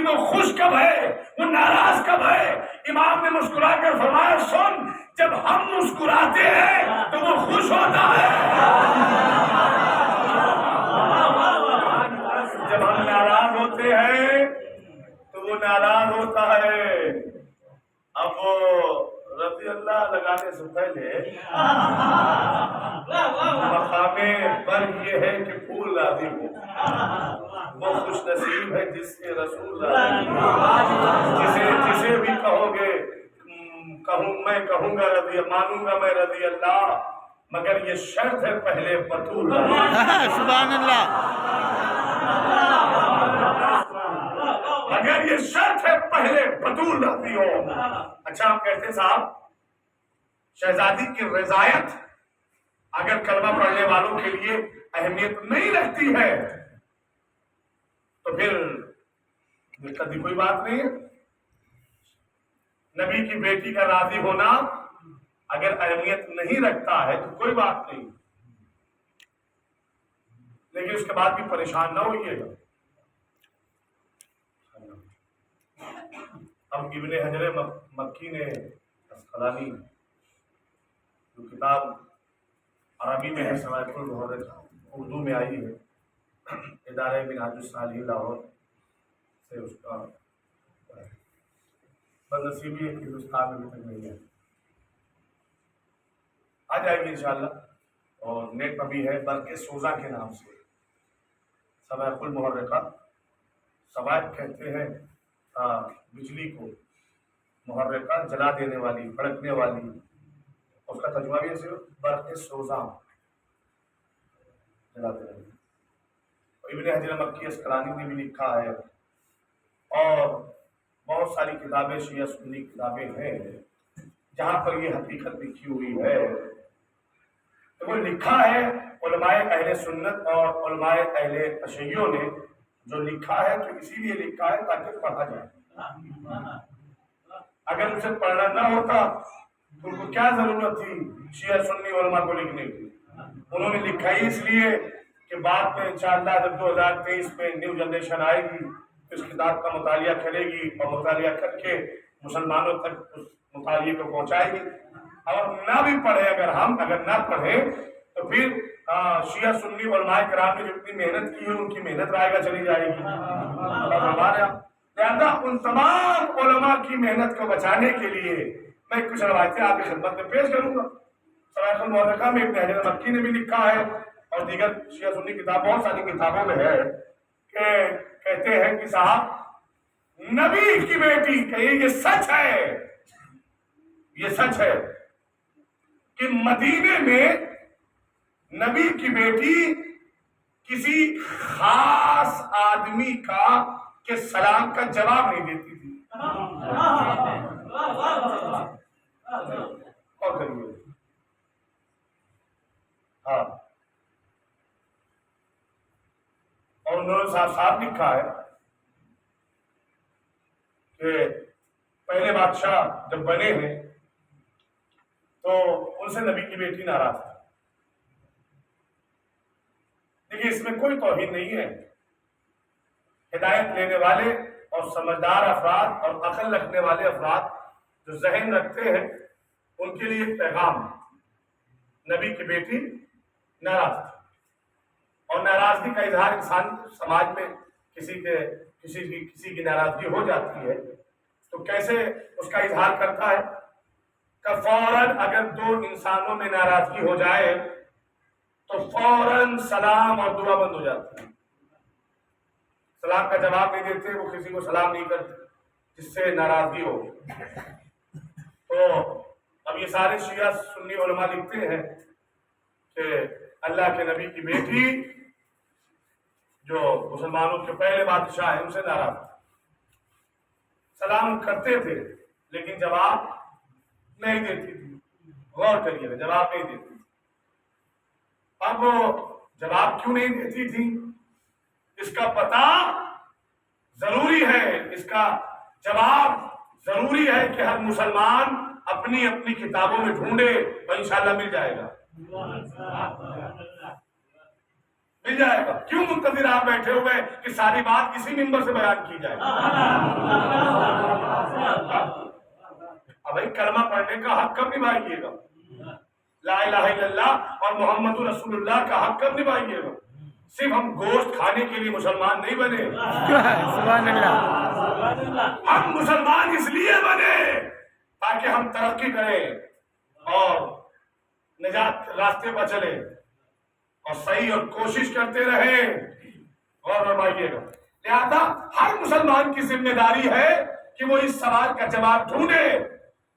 وہ خوش کب ہے، وہ ناراض کب ہے؟ امام نے مسکرا کر فرمایا سن، جب ہم مسکراتے ہیں تو وہ خوش ہوتا ہے، جب ہم ناراض ہوتے ہیں تو وہ ناراض ہوتا ہے۔ اب وہ رضی اللہ لگانے سے پہلے مقام پر یہ ہے کہ پھول راضی ہو، وہ خوش نصیب ہے جس کے رسول راضی ہو۔ جسے بھی کہو گے میں کہوں گا رضی، مانوں گا میں رضی اللہ، مگر یہ شرط ہے پہلے بطول سبحان اللہ، مگر یہ شرط ہے پہلے بطول راضی ہو۔ اچھا ہم کہتے ہیں صاحب شہزادی کی رضایت اگر کلمہ پڑھنے والوں کے لیے اہمیت نہیں رکھتی ہے تو پھر کبھی کوئی بات نہیں ہے۔ نبی کی بیٹی کا راضی ہونا اگر اہمیت نہیں رکھتا ہے تو کوئی بات نہیں، لیکن اس کے بعد بھی پریشان نہ ہوئیے گا۔ اب ابن حجر مکی نے اسقلانی جو کتاب عربی میں ہے سوائق المحرر، اردو میں آئی ہے، ادارہ منہاج الصالحین لاہور سے اس کا بدنصیبی ہے کہ ہندوستان میں تک نہیں ہے، آ جائے گی انشاءاللہ، اور نیٹ پر بھی ہے برق سوزا کے نام سے، سوائق المحرقہ، سوائق کہتے ہیں بجلی کو، محرقہ جلا دینے والی، بھڑکنے والی، اس کا ترجمہ بھی ایسے برق سوزا جلا دینے والی۔ ابن حجر مکی اسقلانی نے بھی لکھا ہے، اور بہت ساری کتابیں شیعہ سنی کتابیں ہیں جہاں پر یہ حقیقت لکھی ہوئی ہے۔ تو وہ لکھا ہے علماء اہل سنت اور علماء اہل تشیع نے جو لکھا ہے تو اسی لیے لکھا ہے تاکہ پڑھا جائے۔ اگر اسے پڑھنا نہ ہوتا تو ان کو کیا ضرورت تھی شیعہ سنی علماء کو لکھنے کی؟ انہوں نے لکھا ہی اس لیے کہ بعد میں انشاءاللہ جب 2023 میں نیو جنریشن آئے گی اس کتاب کا مطالعہ کرے گی اور مطالعہ کر کے مسلمانوں تک اس مطالعے کو پہنچائے گی، اور نہ بھی پڑھے اگر نہ پڑھے تو پھر شیعہ سنی علماء کرام نے جو اتنی محنت کی ہے ان کی محنت رائے گا چلی جائے گی۔ لہذا ان تمام علماء کی محنت کو بچانے کے لیے میں کچھ روایتیں آپ کی خدمت میں پیش کروں گا۔ سوائق المحرقہ میں ابن حجر مکی نے بھی لکھا ہے اور دیگر شیعہ سنی کتاب بہت ساری کتابوں میں ہے کہ کہتے ہیں کہ صاحب نبی کی بیٹی کہیے یہ سچ ہے کہ مدینے میں نبی کی بیٹی کسی خاص آدمی کا کہ سلام کا جواب نہیں دیتی تھی۔ اور کریے ہاں، اور انہوں نے صاحب لکھا ہے کہ پہلے بادشاہ جب بنے ہیں تو ان سے نبی کی بیٹی ناراض تھی، لیکن اس میں کوئی توہین نہیں ہے۔ ہدایت لینے والے اور سمجھدار افراد اور عقل رکھنے والے افراد جو ذہن رکھتے ہیں ان کے لیے پیغام، نبی کی بیٹی ناراض تھی، اور ناراضگی کا اظہار انسان سماج میں کسی کی ناراضگی ہو جاتی ہے تو کیسے اس کا اظہار کرتا ہے کہ فوراً اگر دو انسانوں میں ناراضگی ہو جائے تو فوراً سلام اور دعا بند ہو جاتی ہے، سلام کا جواب نہیں دیتے، وہ کسی کو سلام نہیں کرتے جس سے ناراضگی ہو۔ تو اب یہ سارے شیعہ سنی علماء لکھتے ہیں کہ اللہ کے نبی کی بیٹی جو مسلمانوں کے پہلے بادشاہ ہیں ان سے ناراض تھے، سلام کرتے تھے لیکن جواب نہیں دیتی تھی۔ غور کریے، جواب نہیں دیتی تھی۔ اب وہ جواب کیوں نہیں دیتی تھی اس کا پتہ ضروری ہے، اس کا جواب ضروری ہے کہ ہر مسلمان اپنی اپنی کتابوں میں ڈھونڈے تو انشاءاللہ مل جائے گا۔ مل جائے گا. کیوں منتظر آپ بیٹھے ہوئے کہ ساری بات اسی منبر سے بیان کی جائے؟ اب بھائی کلمہ پڑھنے کا حق کب نبھائیے گا؟ لا الہ الا اللہ اور محمد رسول اللہ کا حق کب نبھائیے گا؟ صرف ہم گوشت کھانے کے لیے مسلمان نہیں بنے. سبحان اللہ. ہم مسلمان اس لیے بنے تاکہ ہم ترقی کریں اور نجات راستے پر چلے اور صحیح اور کوشش کرتے رہیں. اور فرمائیے گا لہذا ہر مسلمان کی ذمہ داری ہے کہ وہ اس سوال کا جواب ڈھونڈے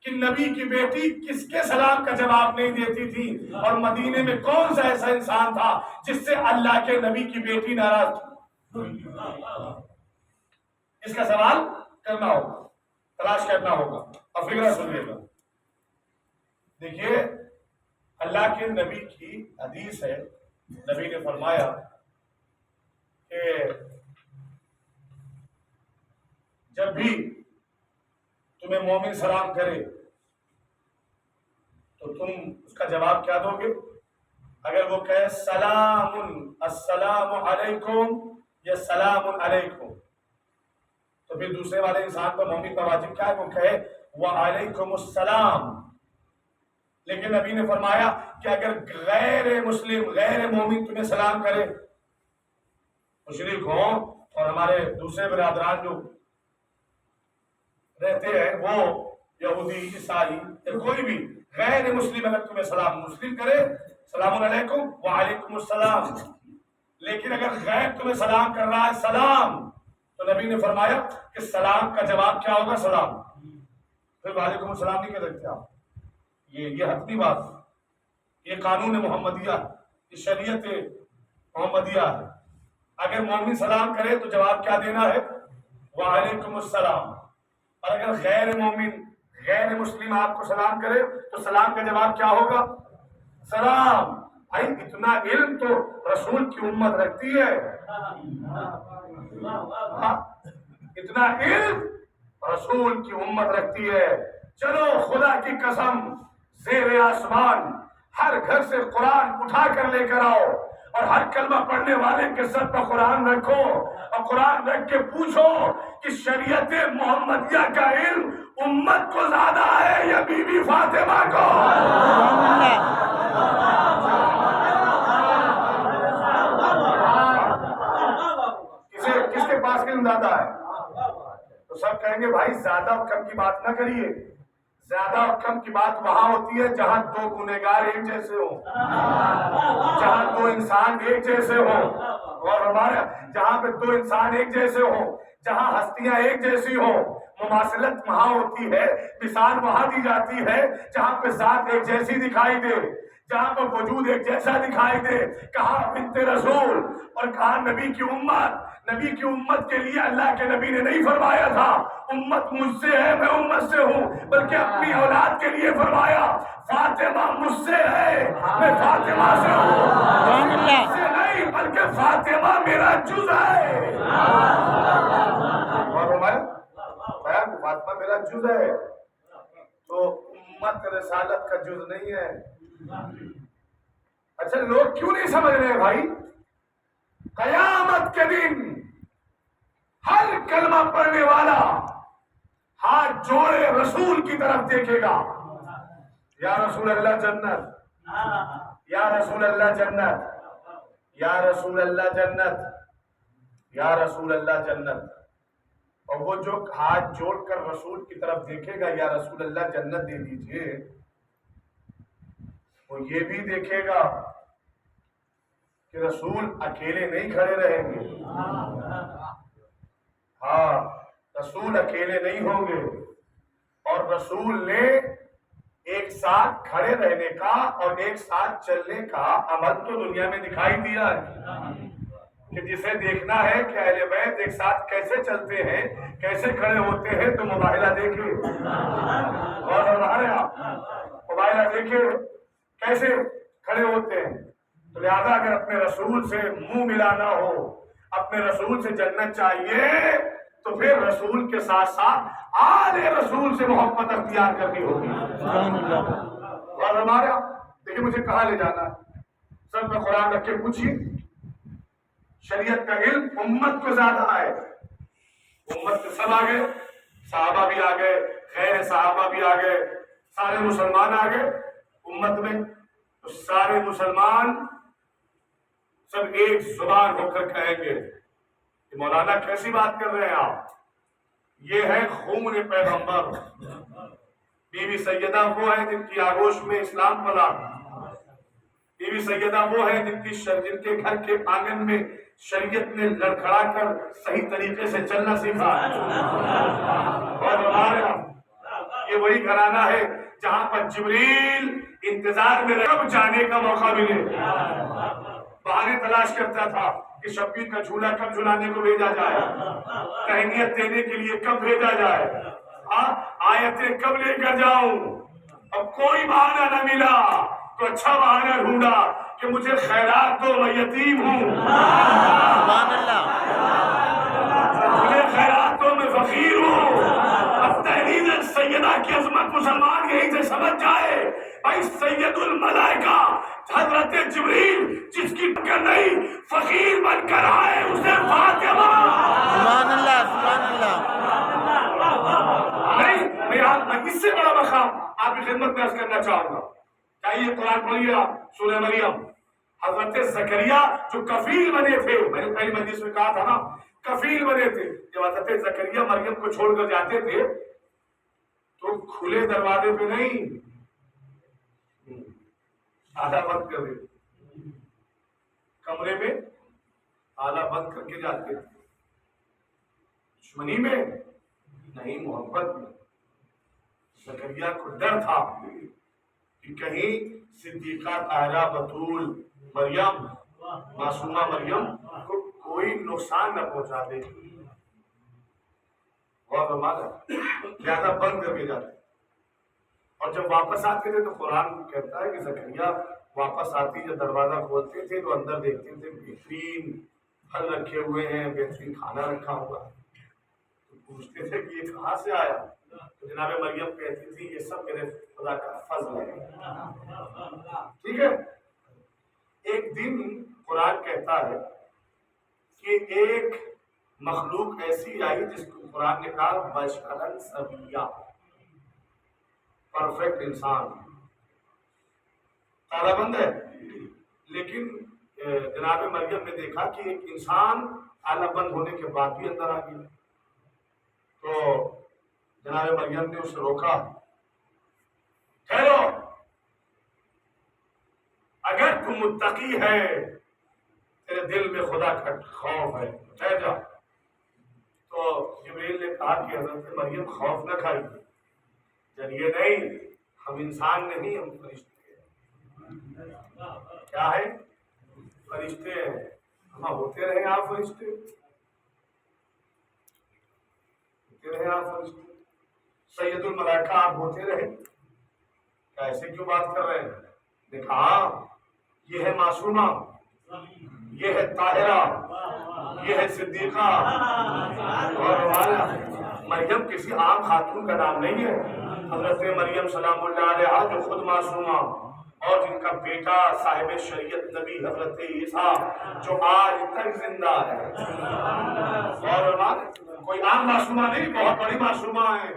کہ نبی کی بیٹی کس کے سلام کا جواب نہیں دیتی تھی اور مدینے میں کون سا ایسا انسان تھا جس سے اللہ کے نبی کی بیٹی ناراض تھی. اس کا سوال کرنا ہوگا, تلاش کرنا ہوگا. اور فکر سنیے گا, دیکھیے اللہ کے نبی کی حدیث ہے, نبی نے فرمایا کہ جب بھی تمہیں مومن سلام کرے تو تم اس کا جواب کیا دو گے؟ اگر وہ کہے سلام السلام علیکم یا سلام علیکم تو پھر دوسرے والے انسان پر مومن کا واجب کیا ہے؟ وہ کہے وعلیکم السلام. لیکن نبی نے فرمایا کہ اگر غیر مسلم غیر مومن تمہیں سلام کرے, مشرک ہوں اور ہمارے دوسرے برادران جو رہتے ہیں وہ یہودی عیسائی یا کوئی بھی غیر مسلم اگر تمہیں سلام مسلم کرے سلام علیکم وعلیکم السلام, لیکن اگر غیر تمہیں سلام کر رہا ہے سلام تو نبی نے فرمایا کہ سلام کا جواب کیا ہوگا؟ سلام. پھر وعلیکم السلام نہیں کہہ سکتے آپ. یہ حتمی بات, یہ قانون محمدیہ, یہ شریعت محمدیہ ہے. اگر مومن سلام کرے تو جواب کیا دینا ہے؟ وعلیکم السلام. اور اگر غیر مومن غیر مسلم آپ کو سلام کرے تو سلام کا جواب کیا ہوگا؟ سلام. بھائی اتنا علم تو رسول کی امت رکھتی ہے, اتنا علم رسول کی امت رکھتی ہے. چلو خدا کی قسم زیر آسمان ہر گھر سے قرآن اٹھا کر لے کر آؤ اور ہر کلمہ پڑھنے والے کے سر پر قرآن رکھو اور قرآن رکھ کے پوچھو کہ شریعت محمدیہ کا علم امت کو زیادہ ہے یا بی بی فاطمہ کو؟ کس کے پاس علم زیادہ ہے؟ تو سب کہیں گے بھائی زیادہ اور کم کی بات نہ کریے. زیادہ اور کم کی بات وہاں ہوتی ہے جہاں دو گنہگار ایک جیسے ہوں, جہاں دو انسان ایک جیسے ہوں, اور ہمارا جہاں پہ دو انسان ایک جیسے ہوں, جہاں ہستیاں ایک جیسی ہوں. مماثلت وہاں ہوتی ہے, مثال وہاں دی جاتی ہے جہاں پہ ذات ایک جیسی دکھائی دے, جہاں پہ وجود ایک جیسا دکھائی دے. کہا بنت رسول اور کہا نبی کی امت. نبی کی امت کے لیے اللہ کے نبی نے نہیں فرمایا تھا امت مجھ سے ہے میں امت سے ہوں, بلکہ اپنی اولاد کے لیے فرمایا فاطمہ مجھ سے ہے میں فاطمہ سے ہوں. مجھ سے نہیں بلکہ فاطمہ میرا جز ہے. اور فاطمہ میرا جز ہے تو امت رسالت کا جز نہیں ہے. اچھا لوگ کیوں نہیں سمجھ رہے بھائی؟ قیامت کے دن ہر کلمہ پڑھنے والا ہاتھ جوڑے رسول کی طرف دیکھے گا, یا رسول اللہ جنت, یا رسول اللہ جنت, یا رسول اللہ جنت, یا رسول اللہ جنت. اور وہ جو ہاتھ جوڑ کر رسول کی طرف دیکھے گا یا رسول اللہ جنت دے دیجئے, وہ یہ بھی دیکھے گا کہ رسول اکیلے نہیں کھڑے رہیں گے. ہاں رسول اکیلے نہیں ہوں گے, اور رسول نے ایک ساتھ کھڑے رہنے کا اور ایک ساتھ چلنے کا عمل تو دنیا میں دکھائی دیا ہے کہ جسے دیکھنا ہے کہ اہل بیت ایک ساتھ کیسے چلتے ہیں کیسے کھڑے ہوتے ہیں تو مباہلہ دیکھے, اور ہمارے مباہلہ دیکھے کیسے کھڑے ہوتے ہیں. تو لہذا اگر اپنے رسول سے منہ ملانا ہو, اپنے رسول سے جنت چاہیے تو پھر رسول کے ساتھ ساتھ آل رسول سے محبت اختیار کرنی ہوگی. اور ہمارا دیکھیے مجھے کہاں لے جانا ہے, سب میں قرآن رکھ کے پوچھیے شریعت کا علم امت کو زیادہ ہے. امت کے سب آ گئے, صحابہ بھی آ گئے, غیر صحابہ بھی آ گئے, سارے مسلمان آ گئے امت میں. تو سارے مسلمان سب ایک زبان ہو کر کہیں گے کہ مولانا کیسی بات کر رہے ہیں آپ, یہ ہے خون پیغمبر. بی بی سیدہ وہ ہے جن کی آگوش میں اسلام پلا. بی بی سیدہ وہ ہے جن کے گھر کے آنگن میں شریعت نے لڑکھڑا کر صحیح طریقے سے چلنا سیکھا. اور ہمارا یہ وہی گھرانہ ہے جہاں پر جبریل انتظار میں کب جانے کا موقع ملے. بہانے تلاش کرتا تھا کہ شبیر کا جھولا کب جھلانے کو بھیجا جائے, تہنیت دینے کے لیے کب بھیجا جائے, آیتیں کب لے کر جاؤں. اب کوئی بہانہ نہ ملا تو اچھا بہانہ ڈھونڈا کہ مجھے خیرات دو, میں یتیم ہوں. سبحان اللہ. مجھے خیرات دو, میں فقیر ہوں. اب تحریر سیدہ کی عظمت مسلمان یہی سے سمجھ جائے. بھائی سید الملائکہ حضرت جبریل جس کی ٹکر نہیں, فقیر بن کر آئے اسے فاطمہ. سبحان اللہ. سبحان اللہ. نہیں, میں اس سے بڑا مقام آپ کی خدمت میں عرض کرنا چاہوں گا. چاہیے قرآن پڑھیے آپ, سورہ مریم. حضرت زکریا جو کفیل بنے تھے, میں نے پہلی مجلس میں کہا تھا نا, کفیل بنے تھے. جب حضرت زکریا مریم کو چھوڑ کر جاتے تھے تو کھلے دروازے پہ نہیں, آدھا بند کر دیتے, کمرے میں آدھا بند کر کے جاتے تھے. دشمنی میں نہیں, محبت میں. زکریا کو ڈر تھا کہ کہیں صدیقہ طاہرہ بتول مریم, معصومہ مریم کو کوئی نقصان نہ پہنچا دے. اور ہمارا زیادہ بند کر کے جاتے. اور جب واپس آتے تھے تو قرآن کہتا ہے کہ زکریا واپس آتی جب دروازہ کھولتے تھے تو اندر دیکھتے تھے بہترین پھل رکھے ہوئے ہیں, بہترین کھانا رکھا ہوا. تو پوچھتے تھے کہ یہ کہاں سے آیا؟ تو جناب مریم کہتی تھی یہ سب میرے خدا کا فضل ہے. ٹھیک ہے. ایک دن قرآن کہتا ہے کہ ایک مخلوق ایسی آئی جس کو قرآن نے کہا بشرن سویہ, پرفیکٹ انسان, تالا بند ہے. لیکن جناب مریم نے دیکھا کہ ایک انسان تالا بند ہونے کے بعد بھی اندر آ گیا. تو جناب مریم نے اسے روکا, ٹھہرو, اگر تم متقی ہے, تیرے دل میں خدا کا خوف ہے, ٹھہر جا. تو جبریل نے کہا کہ حضرت مریم خوف نہ کھائیے, چلیے نہیں, ہم انسان نہیں, ہم فرشتے ہیں. کیا ہے؟ فرشتے ہیں. ہم ہوتے رہے آپ فرشتے, ہوتے رہے آپ فرشتے. سید الملائکہ آپ ہوتے رہے, ایسے کیوں بات کر رہے ہیں؟ نے کہا یہ ہے معصومہ, یہ ہے طاہرہ, یہ ہے صدیقہ. اور ہمارا مریم کسی عام خاتون کا نام نہیں ہے. حضرت مریم سلام اللہ علیہا جو خود معصومہ اور جن کا بیٹا صاحب شریعت نبی حضرت عیسیٰ جو آج تک زندہ ہے. اور ہمارا کوئی عام معصومہ نہیں, بہت بڑی معصومہ ہے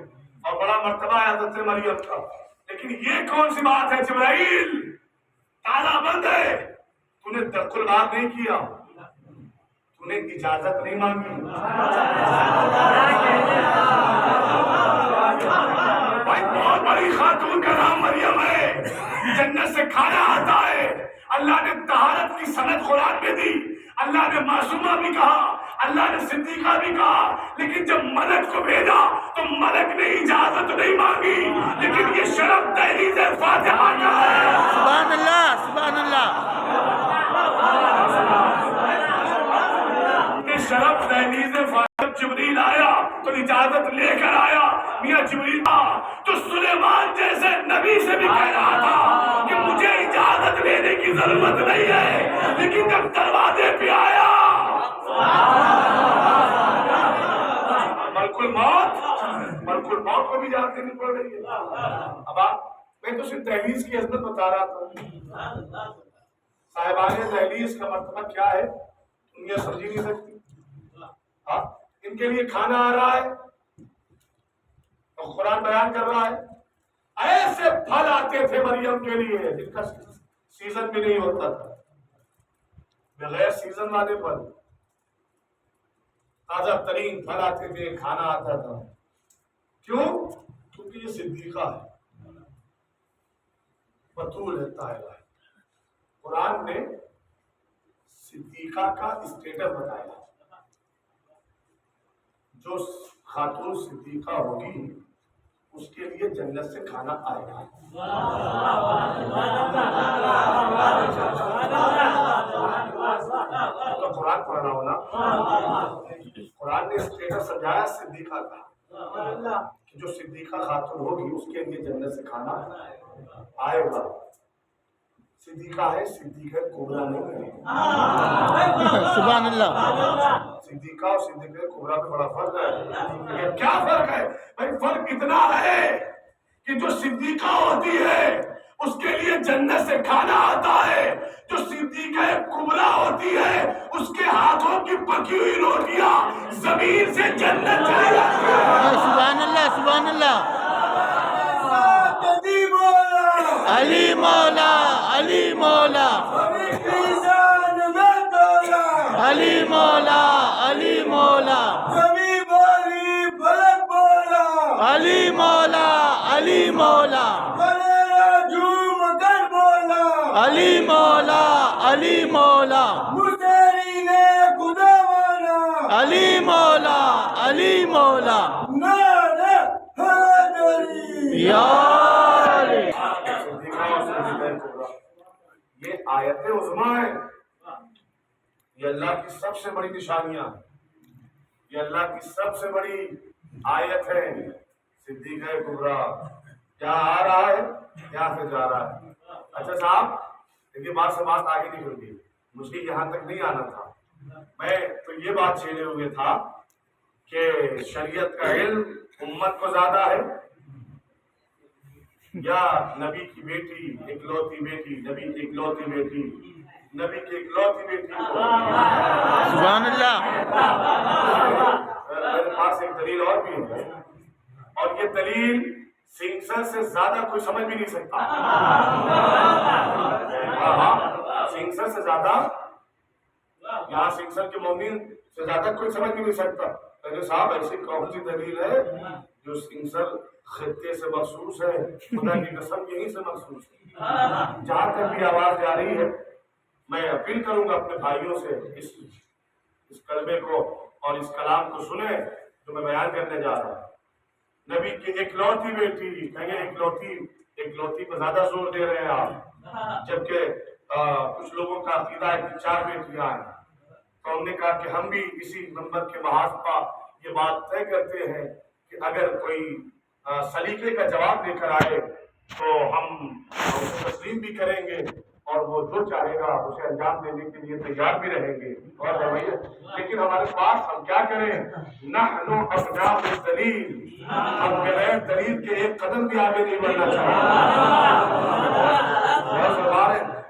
اور بڑا مرتبہ ہے حضرت مریم کا. لیکن یہ کون سی بات ہے جبرائیل, تالا بند ہے, تو نے دخل الباب نہیں کیا, تو نے اجازت نہیں مانگی. بھائی بہت بڑی خاتون کا نام مریم ہے, جنت سے کھانا آتا ہے. اللہ نے طہارت کی سند قرآن میں دی, اللہ نے معصومہ بھی کہا, اللہ نے صدیقہ بھی کہا. لیکن جب ملک کو بھیجا تو ملک نے اجازت نہیں مانگی. لیکن یہ شرف تحریر فاتحہ کا ہے. سبحان اللہ. سبحان اللہ. یہ شرف تحریر فاتحہ. جبریل آیا تو اجازت لے کر آیا. میاں جبریل تو سلیمان جیسے نبی سے بھی کہہ رہا تھا کہ مجھے اجازت لینے کی ضرورت نہیں ہے, لیکن جب دروازے پہ آیا ملک الموت کو بھی اجازت دینی پڑ رہی ہے. اب آپ, میں تو صرف دہلیز کی عظمت بتا رہا تھا. صاحبان دہلیز کا مرتبہ کیا ہے, دنیا سمجھ نہیں سکتی. ہاں ان کے لیے کھانا آ رہا ہے اور قرآن بیان کر رہا ہے ایسے پھل آتے تھے مریم کے لیے جن کا سیزن بھی نہیں ہوتا تھا, بغیر سیزن والے پھل, تازہ ترین پھل آتے تھے, کھانا آتا تھا. کیوں؟ کیونکہ یہ صدیقہ ہے, بطول ہے, طاہرہ ہے. قرآن نے صدیقہ کا اسٹیٹس بتایا. جو خاتون صدیقہ ہوگی اس کے لیے جنت سے کھانا آئے گا. تو قرآن پڑھنا ہونا. قرآن نے اسٹیٹس سجایا صدیقہ کا کہ جو صدیقہ خاتون ہوگی اس کے لیے جنت سے کھانا آئے گا. صدیقہ ہے, صدیقہ کبریٰ نہیں ہے. سبحان اللہ. صدیقہ اور صدیقہ کبریٰ میں بڑا فرق ہے. کیا فرق ہے بھائی؟ فرق اتنا ہے کہ جو صدیقہ ہوتی ہے اس کے لیے جنت سے کھانا آتا ہے, جو صدیقہ کبریٰ ہوتی ہے اس کے ہاتھوں کی پکی ہوئی روٹیاں زمین سے جنت چلی جاتی ہے. سبحان اللہ, سبحان اللہ. علی مولا, علی مولا, علی مولا, علی مولا, علی مولا, علی مولا, علی مولا, علی مولا, علی مولا, علی مولا, یا علی. یہ آیت عظمیٰ ہے, یہ اللہ کی سب سے بڑی نشانیاں, یہ اللہ کی سب سے بڑی آیت ہے. صدیقہ کبریٰ کیا آ رہا ہے, کیا سے جا رہا ہے. اچھا صاحب دیکھیے, بات سے بات آگے نکل گئی, مجھے یہاں تک نہیں آنا تھا. میں تو یہ بات چھیڑے ہوئے تھا کہ شریعت کا علم امت کو زیادہ ہے یا نبی کی بیٹی, اکلوتی بیٹی, نبی کی اکلوتی بیٹی, نبی کی اکلوتی بیٹی کو. سبحان اللہ. میرے پاس ایک دلیل اور بھی ہے, اور یہ دلیل سنگسر سے زیادہ کوئی سمجھ بھی نہیں سکتا. سنگسر سے زیادہ, یہاں سنگسر کے مومن سے زیادہ کوئی سمجھ بھی نہیں سکتا. صاحب ایسی کون سی دلیل ہے جو سنگسر خطے سے مخصوص ہے؟ خدا کی قسم یہیں سے مخصوص ہے. جہاں تک بھی آواز جا رہی ہے, میں اپیل کروں گا اپنے بھائیوں سے اس کلمے کو اور اس کلام کو سنیں جو میں بیان کرنے جا رہا ہوں. نبی کی اکلوتی بیٹی, کہیں اکلوتی پہ زیادہ زور دے رہے ہیں آپ, جبکہ کچھ لوگوں کا عقیدہ ہے کہ 4 بیٹیاں ہیں. تو ہم نے کہا کہ ہم بھی اسی نمبر کے محاذ پر یہ بات طے کرتے ہیں کہ اگر کوئی سلیقے کا جواب لے کر آئے تو ہم اسے تسلیم بھی کریں گے اور وہ جو چاہے گا اسے انجام دینے کے لیے تیار بھی رہیں گے. اور لیکن ہمارے پاس ہم کیا کریں؟ نحن ابناء الدلیل, ہم بغیر دلیل کے ایک قدم بھی آگے نہیں بڑھنا چاہتے.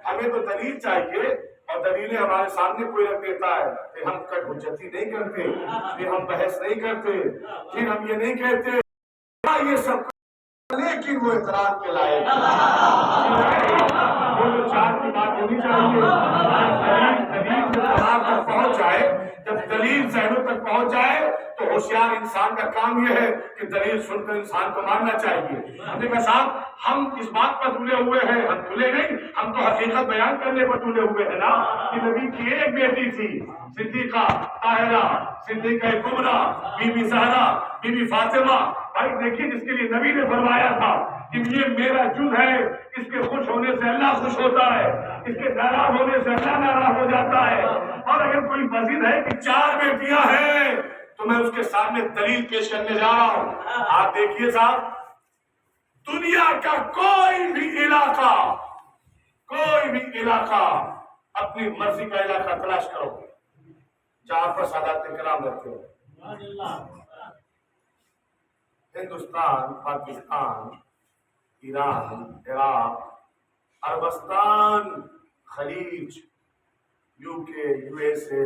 ہمیں تو دلیل چاہیے, اور دلیلیں ہمارے سامنے کوئی رکھ دیتا ہے کہ ہم کٹ حجتی نہیں کرتے, پھر ہم بحث نہیں کرتے, پھر ہم یہ نہیں کہتے یہ سب, لیکن وہ اعتراض کے لائق وہ جو 4 کی بات ہونی چاہیے. دلیل جب دماغ تک پہنچ جائے, جب دلیل ذہنوں تک پہنچ جائے تو ہوشیار انسان کا کام یہ ہے کہ دلیل سن کر انسان کو ماننا چاہیے. ہم نے کہا صاحب ہم اس بات پر تلے ہوئے ہیں, ہم تلے نہیں, ہم تو حقیقت بیان کرنے پر تلے ہوئے ہیں نا کہ نبی کی ایک بیٹی تھی صدیقہ طاہرہ, صدیقہ کبریٰ, بی بی زہرا, بی بی فاطمہ. بھائی دیکھیے, جس کے لیے نبی نے فرمایا تھا کہ یہ میرا جز ہے, اس کے خوش ہونے سے اللہ خوش ہوتا ہے, اس کے ناراض ہونے سے اللہ ناراض ہو جاتا ہے. اور اگر کوئی مزید ہے کہ 4 بیٹیاں ہیں تو میں اس کے سامنے دلیل پیش کرنے جا رہا ہوں. آپ دیکھیے صاحب, دنیا کا کوئی بھی علاقہ اپنی مرضی کا علاقہ تلاش کرو جہاں پر سادات کرام رہتے ہو. ہندوستان, پاکستان, ایران, عراق, عربستان, خلیج, UK, USA,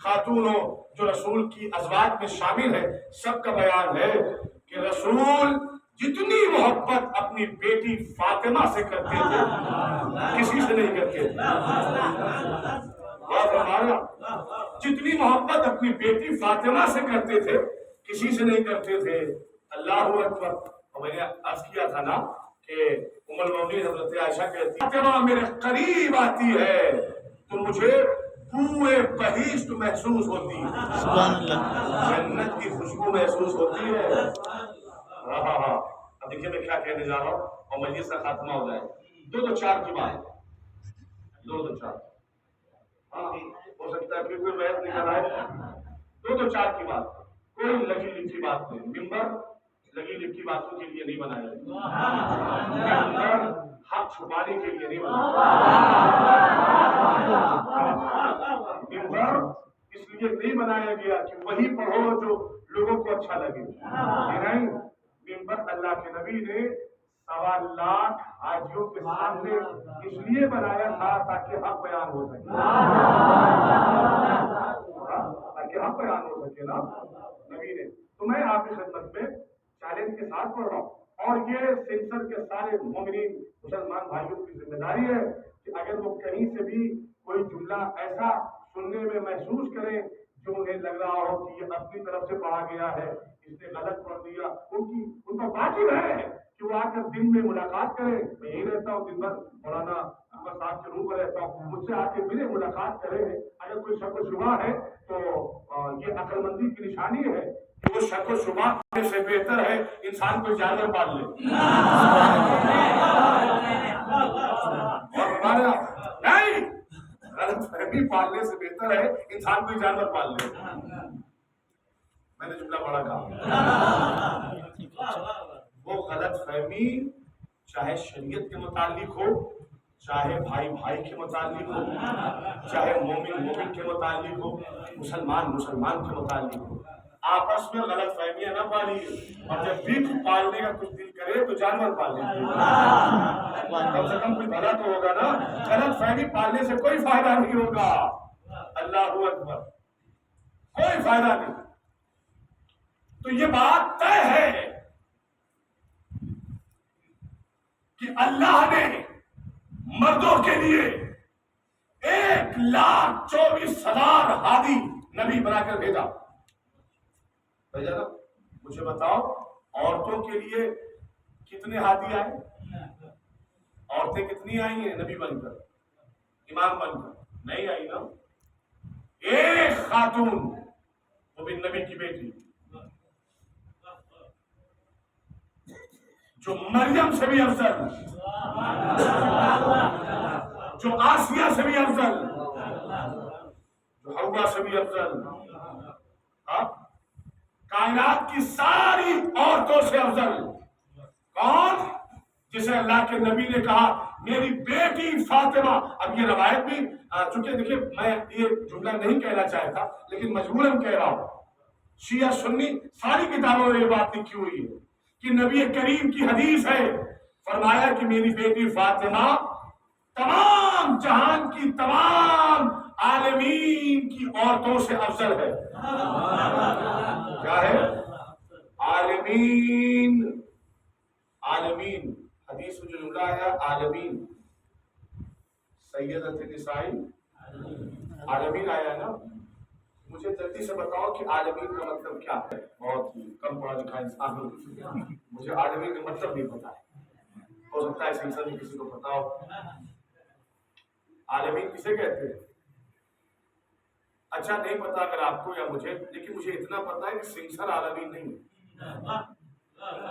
خاتونوں جو رسول کی ازواج میں شامل ہے، سب کا بیان ہے کہ رسول جتنی محبت اپنی بیٹی فاطمہ سے کرتے تھے کسی سے نہیں کرتے تھے. اور ہمارا جتنی محبت اپنی بیٹی فاطمہ سے کرتے تھے کسی سے نہیں کرتے تھے. اللہ اکبر. اور میں نے عرض کیا تھا نا کہ ام المومنین حضرت عائشہ کہتی فاطمہ میرے قریب آتی ہے تو مجھے بوئے بہشت محسوس ہوتی ہے، سبحان اللہ. جنت کی خوشبو محسوس ہوتی ہے. ہاں اب دیکھیے میں کیا کہنے جا رہا ہوں اور مجلس کا خاتمہ ہو جائے. 2-4 کی بات، 2-4 ہاں ہو سکتا ہے پھر بحث نکل آئے. 2-4 کی بات، کوئی لگی لکھی بات نہیں. ممبر لگی لکھی باتوں کے لیے نہیں بنایا گیا، ممبر حق چھپانے کے لیے نہیں بنایا گیا، ممبر اس لیے نہیں بنایا گیا کہ وہی پڑھو جو لوگوں کو اچھا لگے. نہیں، ممبر اللہ کے نبی نے 1.25 لاکھ حاجیوں کے سامنے اس لیے بنایا تھا تاکہ حق بیان ہو سکے، تاکہ حق بیان ہو سکے نا نبی نے. تو میں آپ کی خدمت میں چیلنج کے ساتھ پڑھ رہا ہوں اور یہ سینسر کے سارے مومنین مسلمان بھائیوں کی ذمہ داری ہے کہ اگر وہ کہیں سے بھی کوئی جملہ ایسا سننے میں محسوس کریں جو انہیں لگ رہا ہو کہ یہ اپنی طرف سے پڑھا گیا ہے، اس نے غلط پڑھ دیا، ان کا واجب ہے کہ وہ آ کر دن میں ملاقات کریں. میں یہی رہتا ہوں دن بھر مولانا احمد صاحب کے روم پر رہتا ہوں، مجھ سے آ کے ملے، ملاقات کریں. اگر کوئی شک و شبہ ہے تو یہ عقل مندی کی نشانی ہے کہ وہ شک و شبہ سے بہتر ہے انسان کو جانور پال لے. اور ہمارا نہیں، غلط فہمی پالنے سے بہتر ہے انسان کو جانور پال لے. میں نے جملہ بڑا کہا. وہ غلط فہمی چاہے شریعت کے متعلق ہو، چاہے بھائی بھائی کے متعلق ہو، چاہے مومن مومن کے متعلق ہو، مسلمان مسلمان کے متعلق ہو، آپس میں غلط فہمیاں نہ پالیے. اور جب بھی پالنے کا کچھ دل کرے تو جانور پال لیجیے، کم سے کم کوئی بھلا تو ہوگا نا. غلط فہمی پالنے سے کوئی فائدہ نہیں ہوگا. اللہ اکبر، کوئی فائدہ نہیں. تو یہ بات طے ہے کہ اللہ نے مردوں کے لیے 1,24,000 ہادی نبی بنا کر بھیجا نا. مجھے بتاؤ عورتوں کے لیے کتنے ہادی آئے؟ عورتیں کتنی آئی ہیں نبی بن کر، امام بن کر؟ نہیں آئی نا. ایک خاتون، وہ بھی نبی کی بیٹی، جو مریم سے بھی افضل، جو آسیہ سے بھی افضل، جو حوا سے بھی افضل، کائنات کی ساری عورتوں سے افضل. کون؟ جسے اللہ کے نبی نے کہا میری بیٹی فاطمہ. اب یہ روایت بھی چونکہ دیکھیے میں یہ جملہ نہیں کہنا چاہتا لیکن مجبوراً کہہ رہا ہوں، شیعہ سنی ساری کتابوں میں یہ بات لکھی ہوئی ہے کہ نبی کریم کی حدیث ہے، فرمایا کہ میری بیٹی فاطمہ تمام جہان کی تمام عالمین کی عورتوں سے افضل ہے. کیا ہے؟ عالمین. عالمین حدیث میں جو جملہ ہے عالمین، سیدۃ النساء عالمین آیا ہے نا. مجھے جلدی سے بتاؤ کہ عالمین کا مطلب کیا ہے. بہت ہی کم پڑھا لکھا انسان ہوں، مجھے عالمین کا مطلب نہیں پتا ہے. ہو سکتا ہے سلسلہ میں کسی کو پتا ہو. عالمین کسے کہتے ہیں؟ اچھا نہیں پتا اگر آپ کو یا مجھے، لیکن مجھے اتنا پتا ہے کہ سنسر عالمین نہیں ہے،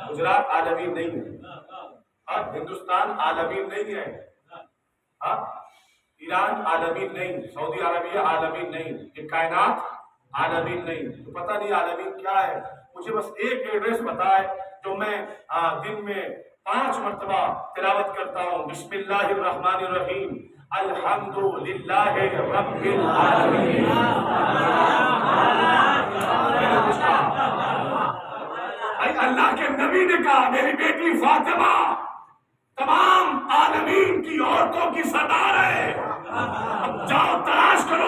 گجرات عالمین نہیں ہے، ہندوستان عالمین نہیں ہے، ایران عالمین نہیں، سعودی عربیہ عالمین نہیں، یہ کائنات عالمین نہیں. تو پتہ نہیں عالمین کیا ہے. مجھے بس ایک ایڈریس بتا ہے جو میں دن میں 5 مرتبہ تلاوت کرتا ہوں. بسم اللہ الرحمن الرحیم، الحمد للہ رب العالمین. اللہ کے نبی نے کہا میری بیٹی فاطمہ تمام عالمین کی عورتوں کی سردار ہے. اب جاؤ تلاش کرو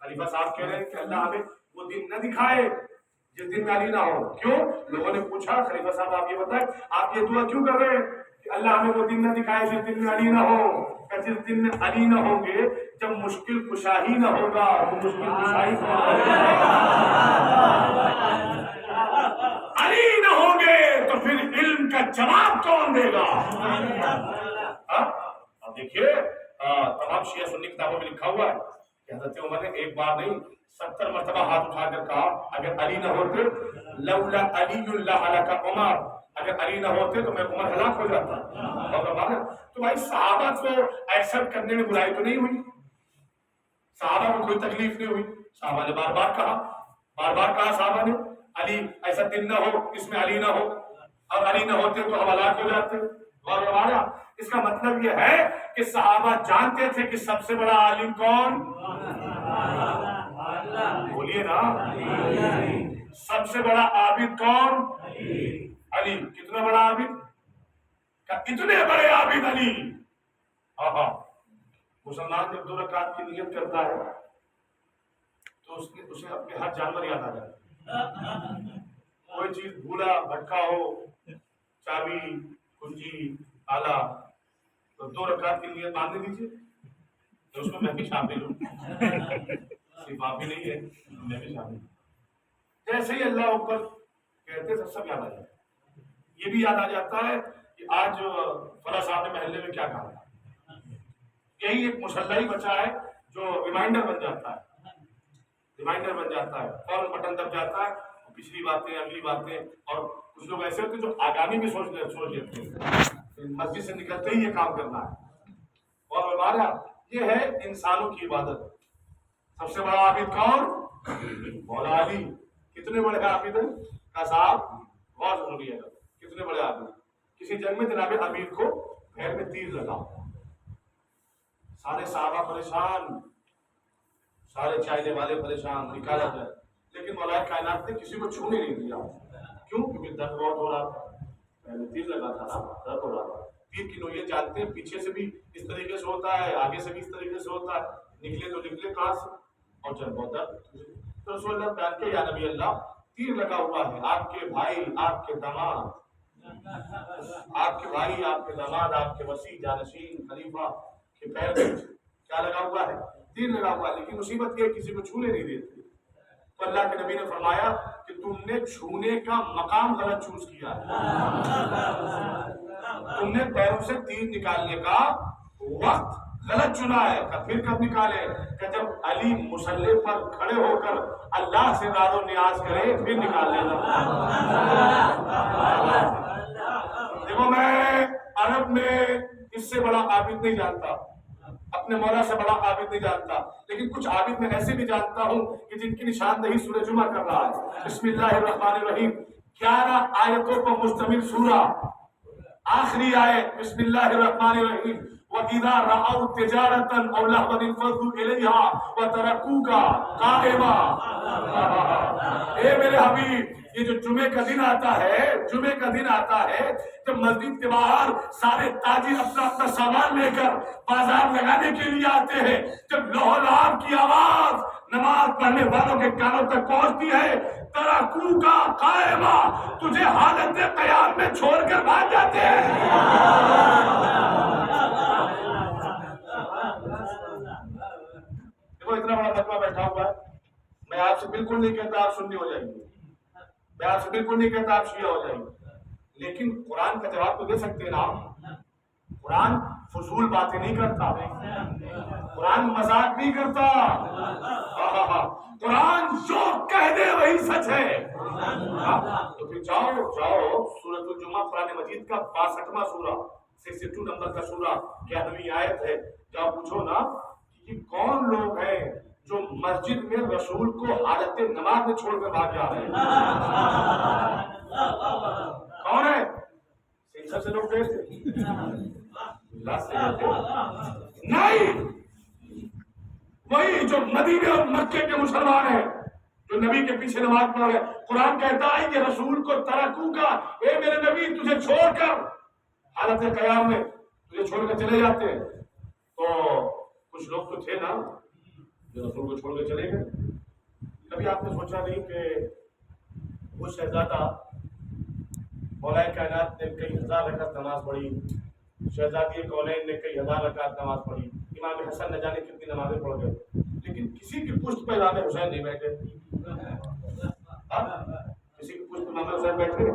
خلیفہ صاحب کہہ رہے ہیں کہ اللہ ہمیں وہ دن نہ دکھائے جس دن میں علی نہ ہو. کیوں؟ لوگوں نے پوچھا خلیفہ صاحب آپ یہ بتائیں آپ یہ دعا کیوں کر رہے ہیں کہ اللہ ہمیں وہ دن نہ دکھائے جس دن میں علی نہ ہو. کہ جس دن میں علی نہ ہوں گے جب مشکل کشا ہی نہ ہوگا تو مشکل کشائی علی نہ ہوں گے تو پھر علم کا جواب کون دے گا؟ اب دیکھیے تمام شیعہ سنی کتابوں میں لکھا ہوا ہے کہ حضرت عمر نے ایک بار نہیں 70 مرتبہ ہاتھ اٹھا کر کہا اگر علی نہ ہوتے لولا علی لہلک عمر، اگر علی نہ ہوتے تو میں عمر ہلاک ہو جاتا. تو بھائی صحابہ کو ایکسپٹ کرنے میں برائی تو نہیں ہوئی، صحابہ کو کوئی تکلیف نہیں ہوئی. صحابہ نے بار بار کہا صحابہ نے علی ایسا دن نہ ہو اس میں علی نہ ہو، اور علی نہ ہوتے تو ہم ہلاک ہو جاتے. اور ہمارا اس کا مطلب یہ ہے کہ صحابہ جانتے تھے کہ سب سے بڑا عالم کون؟ بولیے نا، سب سے بڑا عابد کون؟ علی. کتنا بڑا عابد؟ اتنے بڑے عابد علی. مسلمان جب 2 رکعت کی نیت کرتا ہے تو اسے اپنے ہر جانور یاد آ جاتا ہے. کوئی چیز بھولا بھٹکا ہو، چابی، کنجی، آلہ، تو 2 رکعت کی نیت باندھ دیجیے تو اس میں میں بھی شامل ہوں. صرف آپ بھی نہیں ہے، میں بھی شامل ہوں. جیسے ہی اللہ اوپر کہتے سب یاد آ جاتا ہے. یہ بھی یاد آ جاتا ہے کہ آج فلاں صاحب نے محلے میں کیا کہا. یہی ایک مسلح بچہ ہے جو ریمائنڈر بن جاتا ہے، فوراً بٹن دب جاتا ہے، پچھلی باتیں اگلی باتیں. اور کچھ لوگ ایسے ہوتے ہیں جو آگامی بھی سوچ لیتے ہیں، مسجد سے نکلتے ہی یہ کام کرنا ہے. اور ہمارا یہ ہے انسانوں کی عبادت. سب سے بڑا عابد کون؟ مولا علی. کتنے بڑے عابد ہیں کا صاحب بہت ضروری ہے. کتنے بڑے عابد؟ کسی جنگ میں جناب امیر کو پیر میں تیر لگا، سارے صحابہ پریشان، سارے چائنے والے پریشان، نکالا جائے، لیکن مولا کائنات نے کسی کو چھونے نہیں دیا. کیوں؟ کیونکہ درد بہت ہو رہا تھا، پہلے تیر لگا تھا نا، درد ہو رہا تھا. تیر کی نوعیت جانتے ہیں، پیچھے سے بھی اس طریقے سے ہوتا ہے، آگے سے بھی اس طریقے سے ہوتا ہے. نکلے تو نکلے کہاں سے، اور چل بہت درد. تو رسول اللہ بیان کے یا نبی اللہ تیر لگا ہوا ہے، آپ کے بھائی، آپ کے داماد، آپ کے بھائی، آپ کے داماد، آپ کے وسیع جانشین خلیفہ کے پیر میں کیا لگا ہوا ہے؟ تیر لگا ہوا ہے. لیکن مصیبت یہ کسی کو چھونے نہیں دیتے. تو اللہ کے نبی نے فرمایا کہ تم نے چھونے کا مقام غلط چوز کیا ہے. تم نے پیروں سے تیر نکالنے کا وقت غلط چنا ہے. پھر کب نکالے؟ کہ جب علی مصلی پر کھڑے ہو کر اللہ سے راز و نیاز کرے پھر نکال لینا. دیکھو میں عرب میں اس سے بڑا عابد نہیں جانتا، اپنے مولا سے بڑا عابد نہیں جانتا، لیکن کچھ عابد میں ایسے بھی جانتا ہوں کہ جن کی نشاندہی سورہ جمعہ کر رہا ہے. بسم اللہ الرحمن الرحیم، 11 آیتوں پر مشتمل سورہ. آخری آیت بسم اللہ الرحمن الرحیم، وَإِذَا رَأَوْا تِجَارَةً أَوْ لَهْوًا انفَضُّوا إِلَيْهَا وَتَرَكُوكَ قَائِمًا. اے میرے حبیب، یہ جو جمعے کا دن آتا ہے جب مسجد کے باہر سارے تاجر اپنا اپنا سامان لے کر بازار لگانے کے لیے آتے ہیں، جب لوہ لہب کی آواز نماز پڑھنے والوں کے کانوں تک پہنچتی ہے، ترکوکا قائما، تجھے حالت قیام میں چھوڑ کر بھاگ جاتے ہیں. دیکھو اتنا بڑا فتویٰ بیٹھا ہوا ہے. میں آپ سے بالکل نہیں کہتا آپ سنی ہو جائیں گے، میں آپ سے بالکل نہیں کہتا آپ شیعہ ہو جائیں گے، لیکن قرآن کا جواب تو دے سکتے ہیں نا. قرآن فضول باتیں نہیں کرتا، قرآن مذاق نہیں کرتا. قرآن جو کہہ دے وہی سچ ہے. تو پھر جاؤ سورۃ الجمعہ قرآن مجید کا 62واں سورہ، 62 نمبر کا سورہ، 11ویں آیت ہے. جاؤ پوچھو نا کہ کون لوگ ہیں جو مسجد میں رسول کو حالت نماز میں چھوڑ کر بھاگ جا رہے ہیں. کون ہے؟ سینسر سے لوگ گئے تھے نہیں، وہی جو مدینے اور مکے کے مسلمان ہیں جو نبی کے پیچھے نماز پڑھ رہے. قرآن کہتا ہے کہ رسول کو ترکو کا، اے میرے نبی تجھے چھوڑ کر حالت قیام میں تجھے چھوڑ کر چلے جاتے ہیں. تو کچھ لوگ تو تھے نا جو رسول کو چھوڑ کے چلے گئے. کبھی آپ نے سوچا نہیں کہ وہ شہزادہ مولا کائنات نے کئی ہزار رکعت نماز پڑھی, شہزادی کونین نے کئی ہزار رکعت نماز پڑھی, امام حسن نہ جانے کتنی نمازیں پڑھ گئے, لیکن کسی کی پشت پہ امام حسین نہیں بیٹھے. کسی کی پشت پہ امام حسین بیٹھے.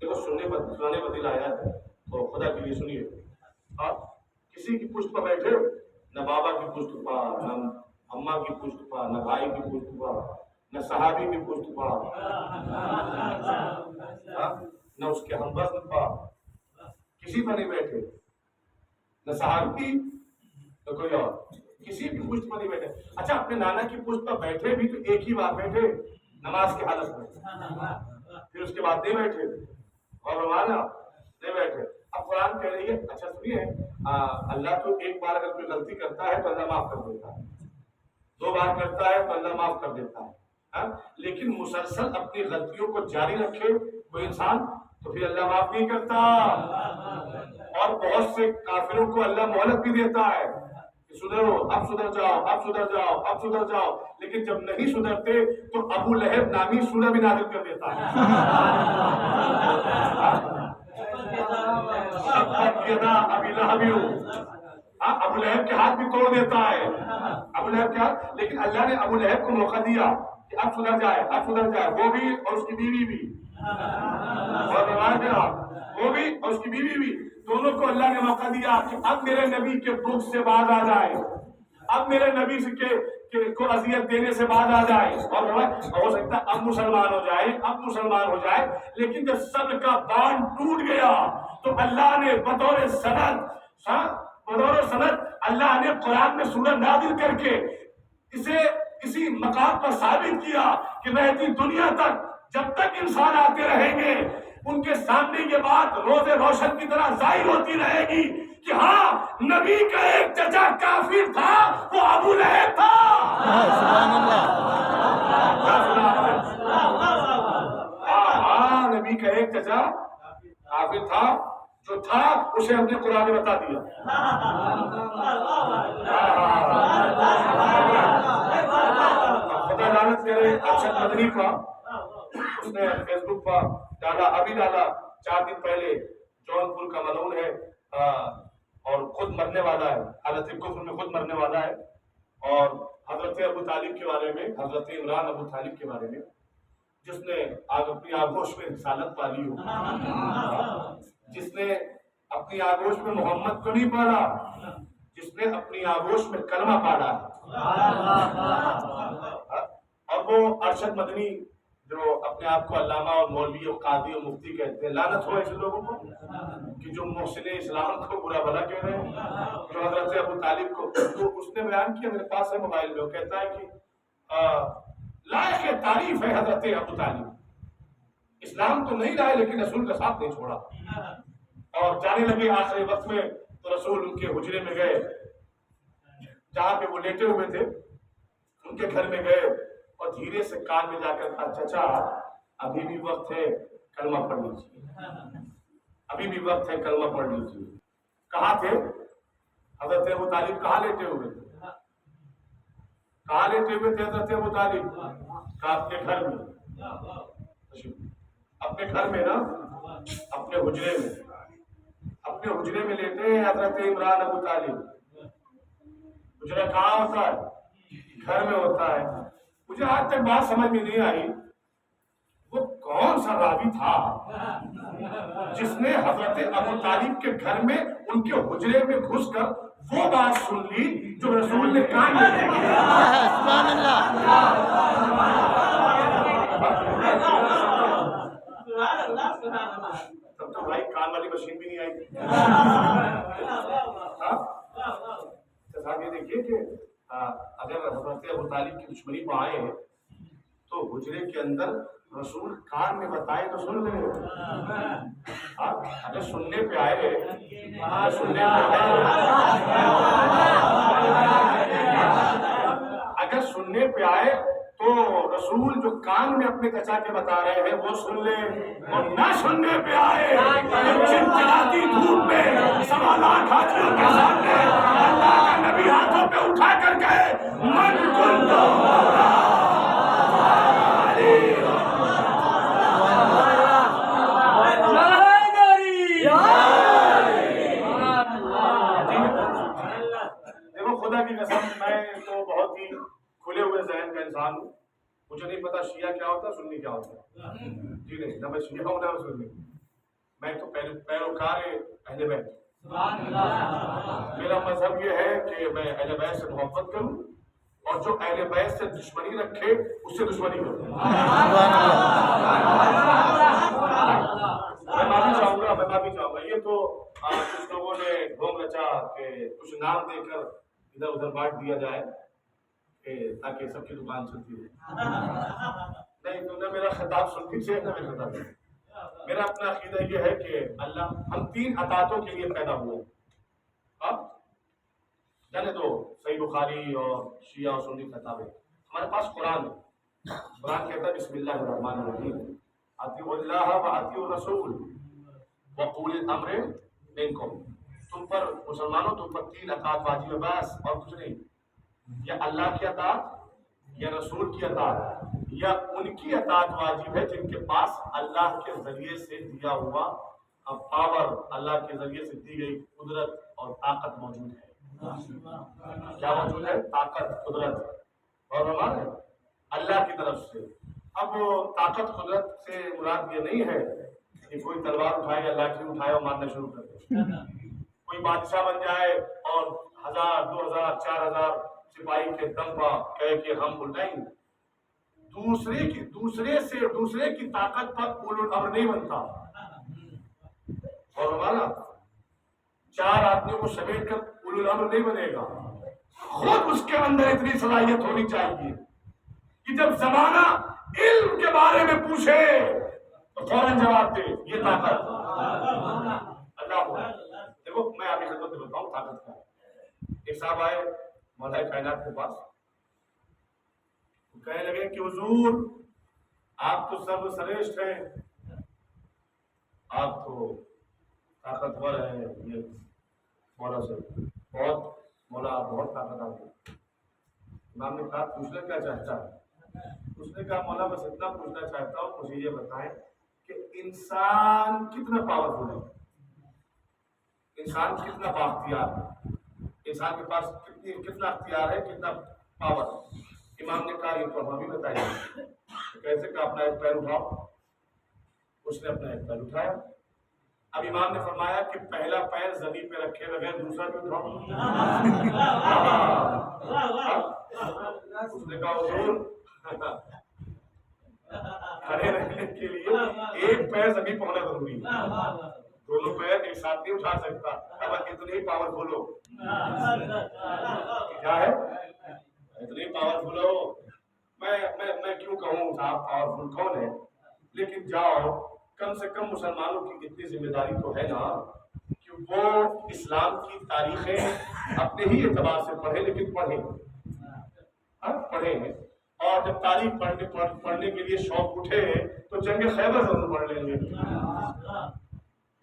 دیکھو سنانے بدل آیا ہے تو خدا کے لیے سنیے. کسی کی پشت پہ بیٹھے, نہ بابا کی پشت پا, نہ اماں کی پشت پا, نہ بھائی کی پشت پا, نہ صحابی کی پشت پا, نہ اس کے ہم وزن پا, کسی پر نہیں بیٹھے. نہ صحابی نہ کوئی اور, کسی بھی پشت پر نہیں بیٹھے. اچھا اپنے نانا کی پشت پر بیٹھے بھی تو ایک ہی بار بیٹھے نماز کی حالت میں, پھر اس کے بعد نہیں بیٹھے اور ہمارا نہیں بیٹھے. اب قرآن کہہ رہی ہے, اچھا سنیے, اللہ تو ایک بار اگر کوئی غلطی کرتا ہے تو اللہ معاف کر دیتا ہے, 2 بار کرتا ہے تو اللہ معاف کر دیتا ہے, لیکن مسلسل اپنی غلطیوں کو جاری رکھے کوئی انسان تو پھر اللہ معاف نہیں کرتا. اور بہت سے کافروں کو اللہ مہلت بھی دیتا ہے کہ سدھرو, اب سدھر جاؤ, اب سدھر جاؤ, اب سدھر جاؤ, لیکن جب نہیں سدھرتے تو ابو لہب نامی سورہ بھی نازل کر دیتا ہے. ابو لہب کے ہاتھ بھی توڑ دیتا ہے, ابو لہب کے ہاتھ. لیکن اللہ نے ابو لہب کو موقع دیا کہ اب سدھر جائے, اب سدھر جائے, وہ بھی اور اس کی بیوی بھی, اور وہ بھی اور اس کی بیوی بھی, دونوں کو اللہ نے موقع دیا کہ اب میرے نبی کے بغض سے باز آ جائے, اب میرے نبی کو اذیت دینے سے باز آ جائے, اور ہو سکتا ہے اب مسلمان ہو جائے, اب مسلمان ہو جائے. لیکن جب صبر کا باندھ ٹوٹ گیا تو اللہ نے بطور سند اللہ نے قرآن میں سورہ نازل کر کے اسے اسی مقام پر ثابت کیا کہ رہتی دنیا تک جب تک انسان آتے رہیں گے ان کے سامنے یہ بات روز روشن کی طرح ظاہر ہوتی رہے گی کہ ہاں نبی کا ایک چچا کافر تھا, وہ ابو لہب تھا. نبی کا ایک چچا کافر تھا, جو تھا اسے ہم نے قرآن میں بتا دیا. خدا لعنت کرے ارشد مدنی کا, اس نے فیس بک پر ڈالا, ابھی ڈالا 4 دن پہلے, جونپور کا ملعون ہے اور خود مرنے والا ہے, حالت کفر میں خود مرنے والا ہے. اور حضرت ابو طالب کے بارے میں, حضرت عمران ابو طالب کے بارے میں, جس نے اپنی آغوش میں رسالت پالی ہو, جس نے اپنی آغوش میں محمد کو نہیں پالا, جس نے اپنی آغوش میں کلمہ پالا. اور وہ ارشد مدنی جو اپنے آپ کو علامہ اور مولوی اور قاضی اور مفتی کہتے ہیں, لعنت ہو ایسے لوگوں کو کہ جو محسن اسلام کو برا بھلا کہہ رہے ہیں, جو حضرت ابو طالب کو. تو اس نے بیان کیا, میرے پاس ہے موبائل میں, وہ کہتا ہے کہ لائق تعریف ہے حضرت ابو طالب, اسلام تو نہیں لائے لیکن رسول کا ساتھ نہیں چھوڑا. اور جانے لگے آخری وقت میں تو رسول ان کے حجرے میں گئے, جہاں پہ وہ لیٹے ہوئے تھے, ان کے گھر میں گئے اور دھیرے سے کان میں جا کر کہا, چچا ابھی بھی وقت ہے کلمہ پڑھ لیجیے, ابھی بھی وقت ہے کلمہ پڑھ لیجیے. کہاں تھے حضرت ابو طالب؟ کہاں لیٹے ہوئے تھے؟ کہاں لیٹے ہوئے تھے حضرت ابو طالب؟ کہا اپنے گھر میں, اپنے گھر میں نا, اپنے حجرے میں, اپنے حجرے میں لیٹے ہیں حضرت عمران ابو طالب. حجرہ کہاں ہوتا ہے؟ گھر میں ہوتا ہے. مجھے آج تک بات سمجھ میں نہیں آئی, وہ کون سا راوی تھا جس نے حضرت ابو طالب کے گھر میں ان کے حجرے میں گھس کر وہ بات سن لی جو رسول نے کان میں کہی. سبحان اللہ. تب تو بھائی کان والی مشین بھی نہیں آئی تھی. آگے دیکھیے کہ اگر حضرت ابو طالب کی دشمنی پہ آئے تو حجرے کے اندر رسول کان میں بتائے تو سن لیں. اگر سننے پہ آئے, اگر سننے پہ آئے تو رسول جو کان میں اپنے چچا کے بتا رہے ہیں وہ سن لیں, اور نہ سننے پہ آئے چمچماتی دھوپ میں 1.25 حاجیوں کے سامنے اللہ کا نبی ہاتھوں پہ اٹھا کر گئے, من کل مسلمان ہوں، مجھے نہیں پتا شیعہ کیا ہوتا ہے، سنی کیا ہوتا ہے، جی نہیں، نہ میں شیعہ ہوں نہ میں سنی، میں تو پیروکار اہل بیت۔ میرا مذہب یہ ہے کہ میں اہل بیت سے محبت کروں اور جو اہل بیت سے دشمنی رکھے اس سے دشمنی کروں۔ میں معافی چاہوں گا، یہ تو کچھ لوگوں نے ڈھونگ رچا کہ کچھ نام دے کر ادھر ادھر بانٹ دیا جائے تاکہ سب کی دکان چلتی رہے۔ نہیں، تو نہ میرا خطاب سنتی سے نہ میرا خطاب ہے۔ میرا اپنا عقیدہ یہ ہے کہ اللہ ہم 3 اطاعتوں کے لیے پیدا ہوئے۔ اب جانے دو صحیح بخاری اور شیعہ اور سنی کتابیں، ہمارے پاس قرآن ہے۔ قرآن کہتا ہے بسم اللہ الرحمن الرحیم، اطیعوا اللہ واطیعوا الرسول وقولی الامر منکم۔ تم پر مسلمانوں تم پر 3 اطاعت واجب ہے، بس اور کچھ نہیں۔ یا اللہ کی اطاعت، یا رسول کی اطاعت، یا ان کی اطاعت واجب ہے جن کے پاس اللہ کے ذریعے سے دیا ہوا پاور، اللہ کے ذریعے سے دی گئی قدرت اور طاقت موجود ہے۔ کیا موجود ہے؟ طاقت، قدرت، اور ہمارے اللہ کی طرف سے۔ اب طاقت قدرت سے مراد یہ نہیں ہے کہ کوئی تلوار اٹھائے یا لاٹھی اٹھائے اور مارنا شروع کر دے، کوئی بادشاہ بن جائے اور 1000 2000 4000 سپاہی کے دم پر کہے کہ ہم نہیں، دوسرے کی طاقت پر اولو الامر نہیں بنتا۔ اور ہمارا 4 آدمیوں کو سمیٹ کر اولو الامر نہیں بنے گا، خود اس کے اندر اتنی صلاحیت ہونی چاہیے کہ جب زمانہ علم کے بارے میں پوچھے تو فوراً جواب دے۔ یہ طاقت اللہ۔ دیکھو میں آپ کی خدمت میں بتاؤں طاقت کا۔ ایک صاحب آئے مولا کائنات کے پاس، کہنے لگے کہ حضور آپ تو سب سریشٹ ہیں، آپ تو طاقتور ہیں، یہ مولا سے مولا آپ بہت طاقت آتی۔ امام نے کہا پوچھنا کیا چاہتا ہے؟ اس نے کہا مولا بس اتنا پوچھنا چاہتا ہوں، مجھے یہ بتائیں کہ انسان کتنا پاورفل ہے، انسان کتنا بااختیار ہے، انسان کے پاس کتنا اختیار ہے، کتنا پاور۔ امام نے کہا یہ تو ہمیں بھی بتائیے۔ کیسے کہ اپنا ایک پیر اٹھاؤ۔ اس نے اپنا ایک پیر اٹھایا۔ اب امام نے فرمایا کہ پہلا پیر زمین پہ رکھے بغیر دوسرا بھی اٹھاؤ۔ اس نے کہا حضور کھڑے رہنے کے لیے ایک پیر زمین پہ ہونا ضروری ہے، دونوں پیر ایک ساتھ نہیں اٹھا سکتا۔ اب اتنی پاورفل ہو، کیا ہے اتنی پاورفل ہو، میں کیوں کہوں صاحب پاورفل کون ہے، لیکن جاؤ کم سے کم مسلمانوں کی اتنی ذمہ داری تو ہے نا کہ وہ اسلام کی تاریخیں اپنے ہی اعتبار سے پڑھیں، لیکن پڑھیں اور جب تاریخ پڑھنے کے لیے شوق اٹھے تو جنگ خیبر ضرور پڑھ لیں گے،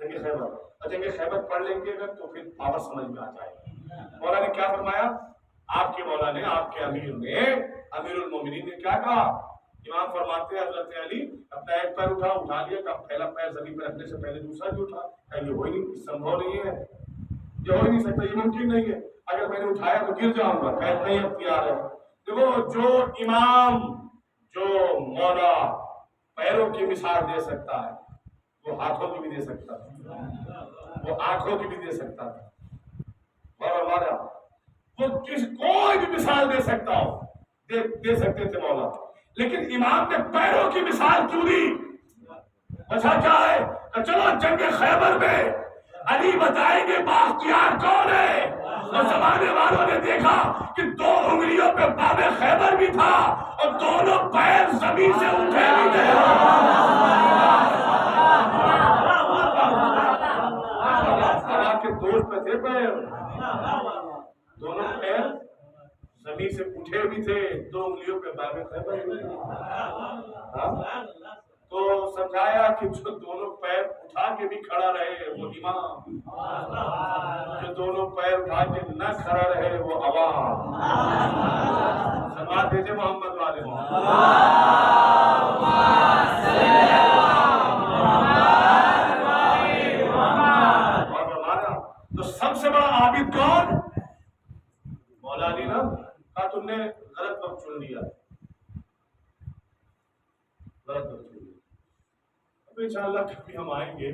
جنگ خیبر، اور جنگ خیبر پڑھ لیں گے اگر تو پھر پاور سمجھ میں آ جائے گا۔ مولا نے کیا فرمایا؟ آپ کے مولا نے، آپ کے امیر نے، امیر المومنین نے کیا کہا؟ امام فرماتے ہیں حضرت علی اپنا ایک پیر اٹھا لیا کہ پہلا پیر زمین پہ رکھنے سے پہلے دوسرا بھی اٹھا۔ یہ ہو ہی نہیں، سمبھو نہیں ہے، یہ ہو ہی نہیں سکتا، یہ ممکن نہیں ہے، اگر میں نے اٹھایا تو گر جاؤں گا، کہ نہیں اختیار ہے۔ دیکھو جو امام، جو مولا پیروں کی مثال دے سکتا ہے وہ ہاتھوں کی بھی دے سکتا ہے، وہ آنکھوں کی بھی دے سکتا ہے، اور ہمارا وہ کوئی بھی مثال دے سکتا ہو، دے سکتے تھے مولا، لیکن امام نے پیروں کی مثال کیوں دی؟ وجہ کیا ہے کہ چلو جنگ خیبر میں علی بتائیں گے بااختیار کون ہے، اور زمانے والوں نے دیکھا کہ 2 انگلیوں پہ باب خیبر بھی تھا اور دونوں پیر زمین سے اٹھے بھی تھے۔ کے دوست پہ تھے پیر، دونوں پیر زمین سے اٹھے بھی تھے، 2 انگلیوں پہ باب خیبر بھی تھا۔ تو سمجھایا کہ جو دونوں پیر اٹھا کے بھی کھڑا رہے وہ امام، جو دونوں پیر اٹھا کے نہ کھڑا رہے وہ عوام۔ سماعت دیجئے محمد والے اور ہمارا تو سب سے بڑا عابد کون؟ مولا علی نا کہا تم نے غلط وقت چن لیا، غلط ہوئی. اب انشاءاللہ کبھی ہم آئیں گے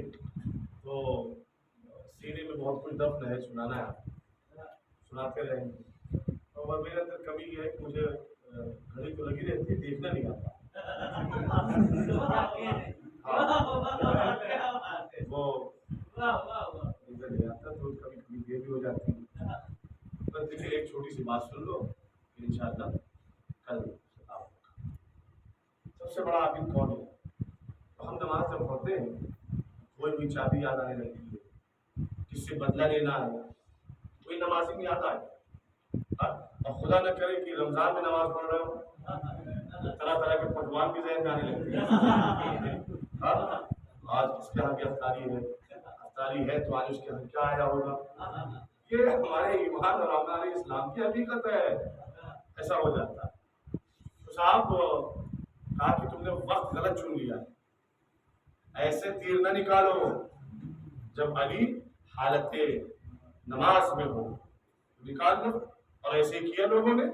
تو سینے میں بہت کچھ دفن ہے، سنانا ہے، سناتے رہیں گے. اور میرے اندر کمی یہ ہے کہ مجھے گھڑی تو لگی رہتی ہے، دیکھنا نہیں آتا. وہ ادھر نہیں آتا تو کبھی کبھی دیر بھی ہو جاتی ہے. بس دیکھیے ایک چھوٹی سی بات سن لو، پھر انشاءاللہ کل سب سے بڑا عابد کون ہے؟ تو ہم نماز جب پڑھتے ہیں کوئی بھی چابی یاد آنے لگتی ہے، کس سے بدلہ لینا ہے، کوئی نمازی میں یاد آئے. اور خدا نہ کرے کہ رمضان میں نماز پڑھ رہے ہو، طرح طرح کے پکوان بھی ذہن میں آنے لگتے ہیں. آج اس کے یہاں کی افطاری ہے تو آج اس کے یہاں کیا آیا ہوگا. یہ ہمارے ایمان اور ہمارے اسلام کی حقیقت ہے. ایسا ہو جاتا ہے. تو صاحب کہا کہ تم نے وقت غلط چن لیا، ایسے تیر نہ نکالو جب علی حالت نماز میں ہو، نکال لو. اور ایسے ہی کیا لوگوں نے،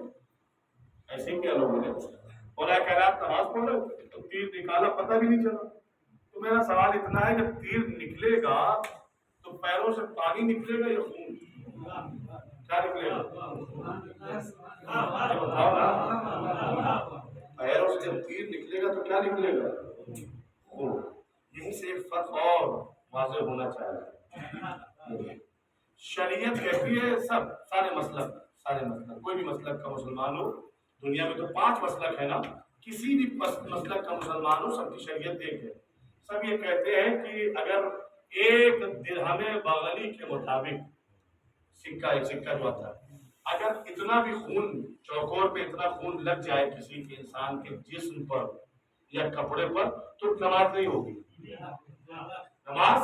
اور کائنات نماز پڑھ رہے تو تیر نکالا پتہ بھی نہیں چلا. تو میرا سوال اتنا ہے جب تیر نکلے گا تو پیروں سے پانی نکلے گا یا خون؟ کیا نکلے گا؟ بتاؤ نا. پیروں سے جب تیر نکلے گا تو کیا نکلے گا؟ خون. یہیں سے ایک فرق اور واضح ہونا چاہیے. شریعت کہتی ہے سارے مسلک کوئی بھی مسلک کا مسلمان ہو، دنیا میں تو 5 مسلک ہے نا، کسی بھی مسلک کا مسلمان ہو سب کی شریعت ایک ہے. سب یہ کہتے ہیں کہ اگر 1 درہم بغلی کے مطابق ایک سکہ جو آتا ہے، اگر اتنا بھی خون چوکور پہ اتنا خون لگ جائے کسی کے انسان کے جسم پر یا کپڑے پر تو نماز نہیں ہوگی. نماز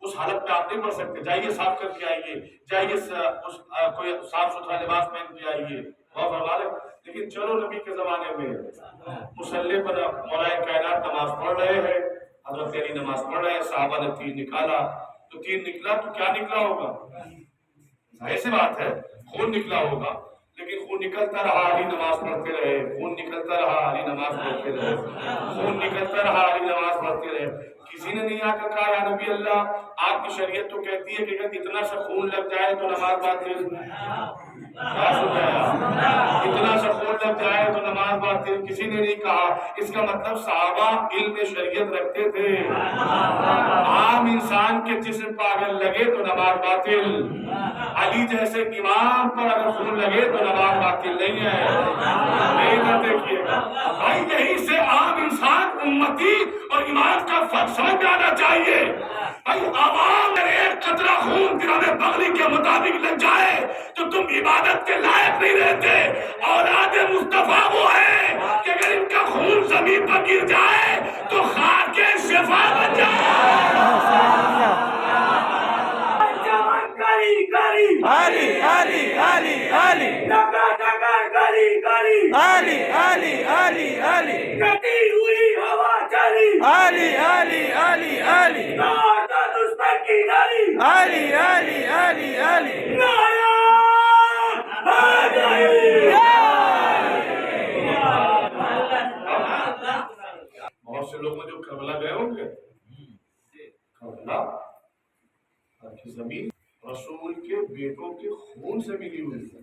اس حالت میں آپ نہیں پڑھ سکتے. جائیے صاف کر کے آئیے، جائیے کوئی صاف ستھرا لباس پہن کے آئیے. لیکن چلو نبی کے زمانے میں مصلی پر مولا کائنات نماز پڑھ رہے ہیں، حضرت علی نماز پڑھ رہے ہیں، صحابہ نے تیر نکالا تو تیر نکلا تو کیا نکلا ہوگا؟ ظاہر سی بات ہے خون نکلا ہوگا. لیکن خون نکلتا رہا، علی نماز پڑھتے رہے. خون نکلتا رہا، علی نماز پڑھتے رہے. خون نکلتا رہا، علی نماز پڑھتے رہے. کسی نے نہیں آ کر کہا یا نبی اللہ آپ کی شریعت تو کہتی ہے کہ اگر اتنا سا خون لگ جائے تو نماز باطل. اتنا سا خون لگ جائے تو نماز باطل. کسی نے نہیں کہا. اس کا مطلب صحابہ علم شریعت رکھتے تھے. عام انسان کے جسم پر اگر لگے تو نماز باطل. علی جیسے امام پر اگر خون لگے تو نماز باطل نہیں ہے. دیکھیے بھائی یہیں سے عام انسان امتی اور امام کا فرق سمجھ میں آنا چاہیے. بھائی عوام میں ایک قطرہ خون درہم بغلی کے مطابق لگ جائے تو تم عبادت کے لائق نہیں رہتے. اولاد مصطفیٰ وہ ہے کہ اگر ان کا خون زمین پر گر جائے تو خاک شفا بن جائے. علی علی علی علی علی علی علی علی کٹی ہوئی ہوا چلی علی علی علی علی دشمن کی گلی علی علی علی علی بہت سے لوگ جو کربلا گئے ہوں گے، کربلا کی زمین رسول کے بیٹوں کے خون سے ملی ہوئی ہے.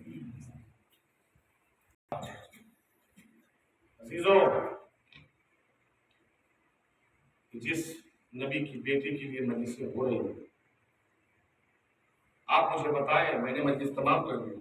عزیزوں، جس نبی کی بیٹی کے لیے مجلسیں ہو رہی ہیں، آپ مجھے بتائیں، میں نے مجلس تمام کر دی.